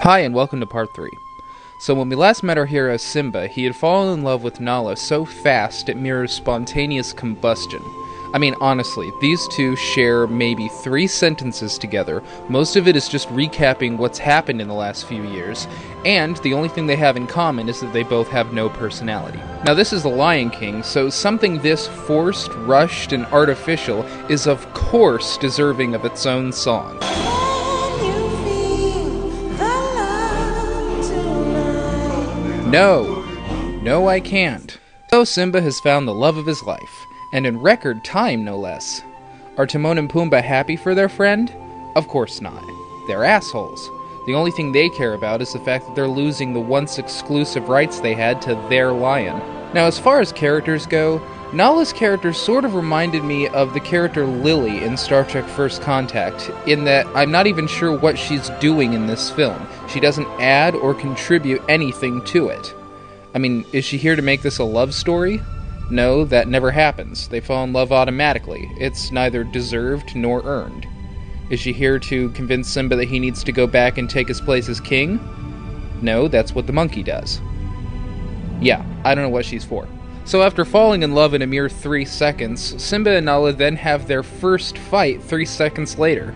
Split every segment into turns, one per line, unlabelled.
Hi, and welcome to part 3. So when we last met our hero Simba, he had fallen in love with Nala so fast it mirrors spontaneous combustion. I mean, honestly, these two share maybe 3 sentences together. Most of it is just recapping what's happened in the last few years, and the only thing they have in common is that they both have no personality. Now, this is The Lion King, so something this forced, rushed, and artificial is of course deserving of its own song. No, I can't. So Simba has found the love of his life, and in record time, no less. Are Timon and Pumbaa happy for their friend? Of course not. They're assholes. The only thing they care about is the fact that they're losing the once exclusive rights they had to their lion. Now, as far as characters go, Nala's character sort of reminded me of the character Lily in Star Trek First Contact, in that I'm not even sure what she's doing in this film. She doesn't add or contribute anything to it. I mean, is she here to make this a love story? No, that never happens. They fall in love automatically. It's neither deserved nor earned. Is she here to convince Simba that he needs to go back and take his place as king? No, that's what the monkey does. Yeah, I don't know what she's for. So after falling in love in a mere 3 seconds, Simba and Nala then have their first fight 3 seconds later.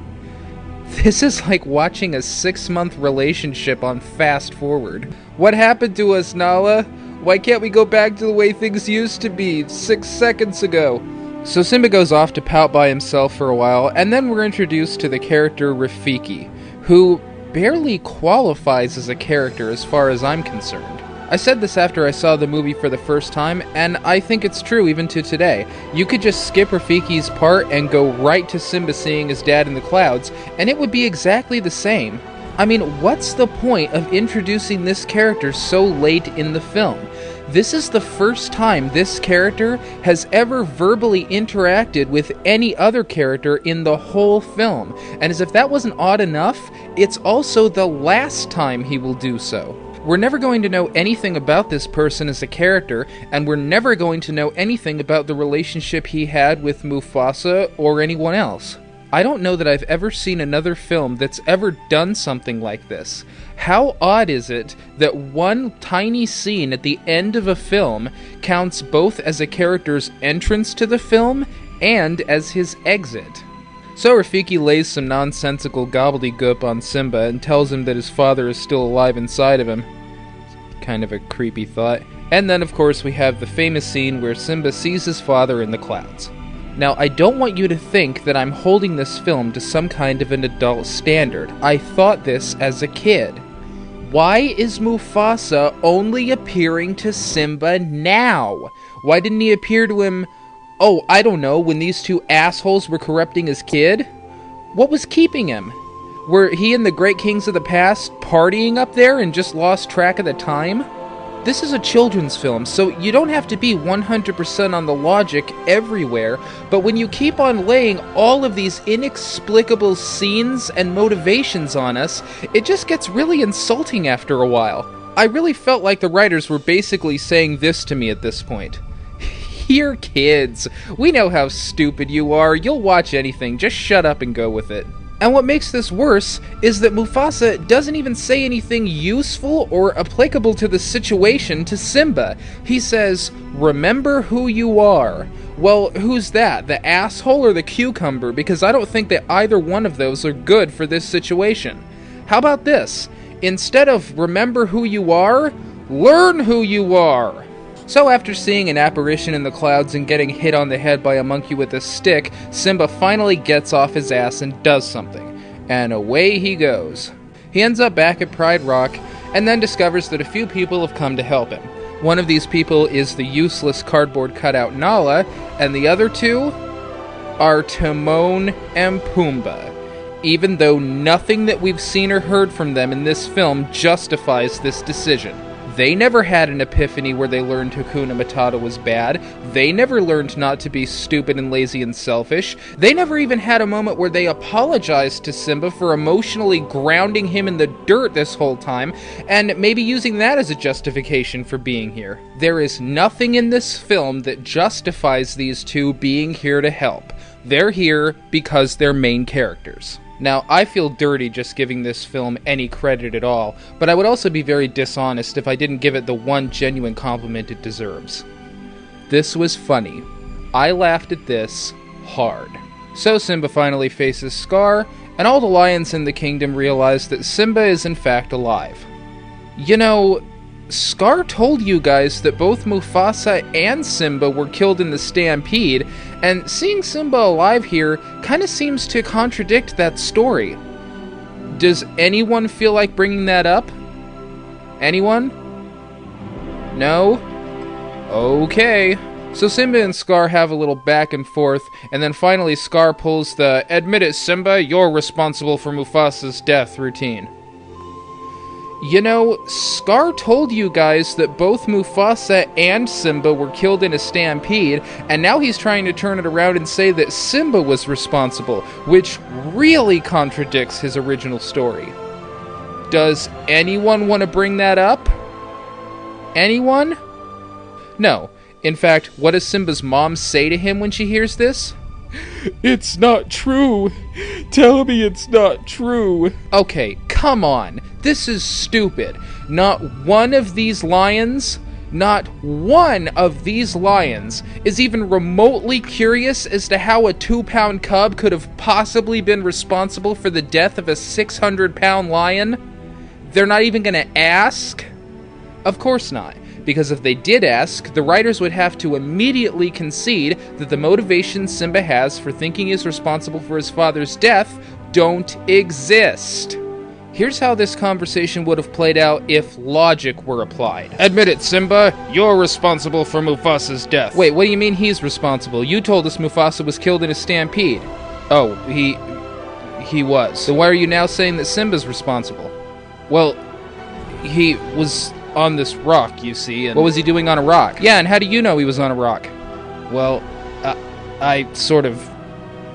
This is like watching a 6-month relationship on fast forward. What happened to us, Nala? Why can't we go back to the way things used to be 6 seconds ago? So Simba goes off to pout by himself for a while, and then we're introduced to the character Rafiki, who barely qualifies as a character as far as I'm concerned. I said this after I saw the movie for the first time, and I think it's true even to today. You could just skip Rafiki's part and go right to Simba seeing his dad in the clouds, and it would be exactly the same. I mean, what's the point of introducing this character so late in the film? This is the first time this character has ever verbally interacted with any other character in the whole film, and as if that wasn't odd enough, it's also the last time he will do so. We're never going to know anything about this person as a character, and we're never going to know anything about the relationship he had with Mufasa or anyone else. I don't know that I've ever seen another film that's ever done something like this. How odd is it that one tiny scene at the end of a film counts both as a character's entrance to the film and as his exit? So Rafiki lays some nonsensical gobbledygook on Simba and tells him that his father is still alive inside of him. Kind of a creepy thought. And then, of course, we have the famous scene where Simba sees his father in the clouds. Now, I don't want you to think that I'm holding this film to some kind of an adult standard. I thought this as a kid. Why is Mufasa only appearing to Simba now? Why didn't he appear to him... Oh, I don't know, when these two assholes were corrupting his kid? What was keeping him? Were he and the great kings of the past partying up there and just lost track of the time? This is a children's film, so you don't have to be 100% on the logic everywhere, but when you keep on laying all of these inexplicable scenes and motivations on us, it just gets really insulting after a while. I really felt like the writers were basically saying this to me at this point. You're kids. We know how stupid you are. You'll watch anything. Just shut up and go with it. And what makes this worse is that Mufasa doesn't even say anything useful or applicable to the situation to Simba. He says, "Remember who you are." Well, who's that? The asshole or the cucumber? Because I don't think that either one of those are good for this situation. How about this? Instead of remember who you are, learn who you are. So after seeing an apparition in the clouds and getting hit on the head by a monkey with a stick, Simba finally gets off his ass and does something. And away he goes. He ends up back at Pride Rock, and then discovers that a few people have come to help him. One of these people is the useless cardboard cutout Nala, and the other two are Timon and Pumbaa. Even though nothing that we've seen or heard from them in this film justifies this decision. They never had an epiphany where they learned Hakuna Matata was bad. They never learned not to be stupid and lazy and selfish. They never even had a moment where they apologized to Simba for emotionally grounding him in the dirt this whole time, and maybe using that as a justification for being here. There is nothing in this film that justifies these two being here to help. They're here because they're main characters. Now, I feel dirty just giving this film any credit at all, but I would also be very dishonest if I didn't give it the one genuine compliment it deserves. This was funny. I laughed at this hard. So Simba finally faces Scar, and all the lions in the kingdom realize that Simba is in fact alive. You know, Scar told you guys that both Mufasa and Simba were killed in the stampede, and seeing Simba alive here kinda seems to contradict that story. Does anyone feel like bringing that up? Anyone? No? Okay. So Simba and Scar have a little back and forth, and then finally Scar pulls the "Admit it, Simba, you're responsible for Mufasa's death" routine. You know, Scar told you guys that both Mufasa and Simba were killed in a stampede, and now he's trying to turn it around and say that Simba was responsible, which really contradicts his original story. Does anyone want to bring that up? Anyone? No. In fact, what does Simba's mom say to him when she hears this? "It's not true. Tell me it's not true." Okay, come on. This is stupid. Not one of these lions is even remotely curious as to how a 2-pound cub could have possibly been responsible for the death of a 600-pound lion. They're not even going to ask? Of course not. Because if they did ask, the writers would have to immediately concede that the motivations Simba has for thinking he's responsible for his father's death don't exist. Here's how this conversation would have played out if logic were applied. "Admit it, Simba, you're responsible for Mufasa's death." Wait, what do you mean he's responsible? You told us Mufasa was killed in a stampede. Oh, he was. So why are you now saying that Simba's responsible? Well, he was on this rock, you see, and what was he doing on a rock? Yeah, and how do you know he was on a rock? Well, I sort of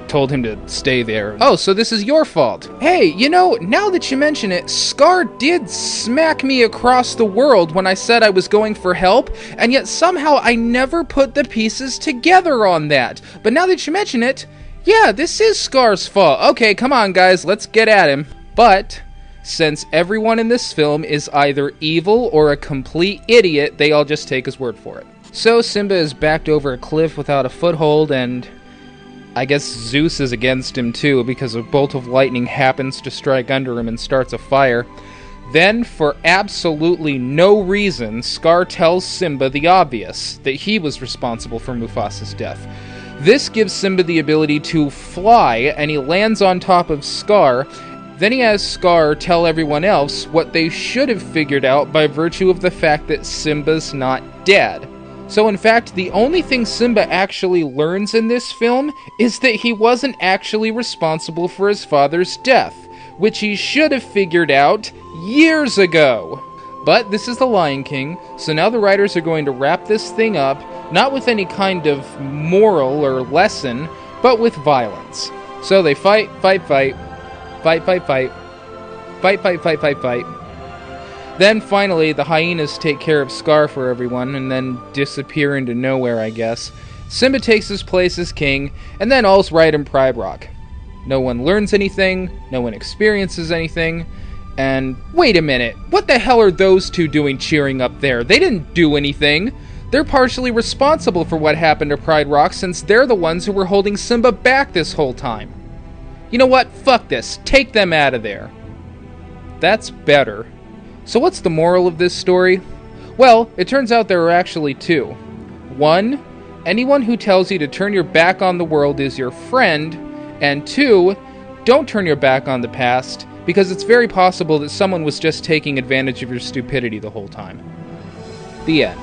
told him to stay there. Oh, so this is your fault. Hey, you know, now that you mention it, Scar did smack me across the world when I said I was going for help, and yet somehow I never put the pieces together on that. But now that you mention it, yeah, this is Scar's fault. Okay, come on, guys, let's get at him. But since everyone in this film is either evil or a complete idiot, they all just take his word for it. So Simba is backed over a cliff without a foothold, and I guess Zeus is against him too, because a bolt of lightning happens to strike under him and starts a fire. Then, for absolutely no reason, Scar tells Simba the obvious, that he was responsible for Mufasa's death. This gives Simba the ability to fly, and he lands on top of Scar. Then he has Scar tell everyone else what they should have figured out by virtue of the fact that Simba's not dead. So in fact, the only thing Simba actually learns in this film is that he wasn't actually responsible for his father's death, which he should have figured out years ago. But this is The Lion King, so now the writers are going to wrap this thing up, not with any kind of moral or lesson, but with violence. So they fight. Then finally, the hyenas take care of Scar for everyone, and then disappear into nowhere, I guess. Simba takes his place as king, and then all's right in Pride Rock. No one learns anything, no one experiences anything, and wait a minute, what the hell are those two doing cheering up there? They didn't do anything. They're partially responsible for what happened to Pride Rock, since they're the ones who were holding Simba back this whole time. You know what? Fuck this. Take them out of there. That's better. So what's the moral of this story? Well, it turns out there are actually two. One, anyone who tells you to turn your back on the world is your friend. And two, don't turn your back on the past, because it's very possible that someone was just taking advantage of your stupidity the whole time. The end.